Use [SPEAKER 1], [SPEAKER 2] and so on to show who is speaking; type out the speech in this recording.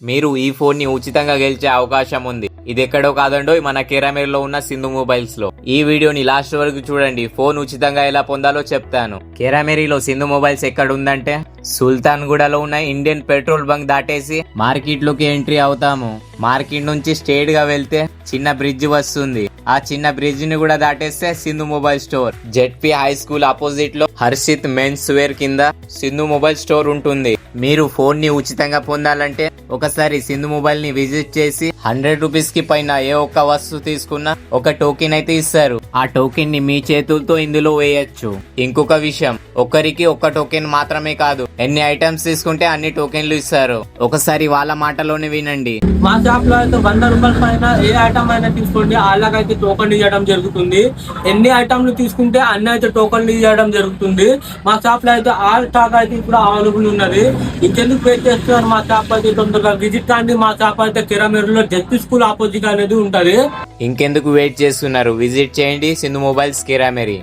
[SPEAKER 1] మీరు ఈ ఫోన్ ని ఉచితంగా గెలిచే అవకాశం ఉంది. ఇది ఎక్కడో కాదండో మన కెరామెరీలో ఉన్న సింధు మొబైల్స్ లో. ఈ వీడియోని లాస్ట్ వరకు చూడండి. ఫోన్ ఉచితంగా ఎలా పొందాలో చెప్తాను. కెరామెరీలో సింధు మొబైల్స్ ఎక్కడ ఉందంటే సుల్తాన్ గూడలో ఉన్న ఇండియన్ పెట్రోల్ బంక్ దాటేసి మార్కెట్ లోకి ఎంట్రీ అవుతాము. మార్కెట్ నుంచి స్ట్రేట్ గా వెళ్తే చిన్న బ్రిడ్జ్ వస్తుంది. ఆ చిన్న బ్రిడ్జ్ ని కూడా దాటేస్తే Sindhu mobile store. ZP high school opposite లో హర్షిత్ మెన్స్ వేర్ కింద సింధు మొబైల్ స్టోర్ ఉంటుంది. మీరు ఫోన్ ని ఉచితంగా పొందాలంటే ఒకసారి సింధు మొబైల్ ని విజిట్ చేసి 100 రూపీస్ కి పైన ఏ ఒక్క వస్తువు తీసుకున్నా ఒక టోకెన్ అయితే ఇస్తారు. ఆ టోకెన్ ని మీ చేతులతో ఇందులో వేయచ్చు. ఇంకొక విషయం, ఒక్కరికి ఒక్క టోకెన్ మాత్రమే కాదు, ఎన్ని ఐటమ్స్ తీసుకుంటే అన్ని టోకెన్లు ఇస్తారు. ఒకసారి వాళ్ళ మాటలోనే వినండి.
[SPEAKER 2] మా షాప్ లో అయితే 100 రూపాయల పైన ఏ ఐటమ్ అయినా తీసుకోండి, అలాగైతే టోకన్లు ఇవ్వడం జరుగుతుంది. ఎన్ని ఐటమ్లు తీసుకుంటే అన్ని అయితే టోకన్లు ఇవ్వడం జరుగుతుంది. మా షాప్ లో అయితే ఆల్ స్టాక్ అయితే ఇప్పుడు అవైలబుల్ ఉన్నది. ఇంకెందుకు వెయిట్ చేస్తున్నారు? మా షాప్ అయితే తొందరగా విజిట్ కాండి. మా షాప్ అయితే కెరామెరీలో జెడ్పీ స్కూల్ ఆపోజిట్ అనేది ఉంటది.
[SPEAKER 1] ఇంకెందుకు వెయిట్ చేస్తున్నారు? విజిట్ చేయండి సింధు మొబైల్స్ కెరామెరీ.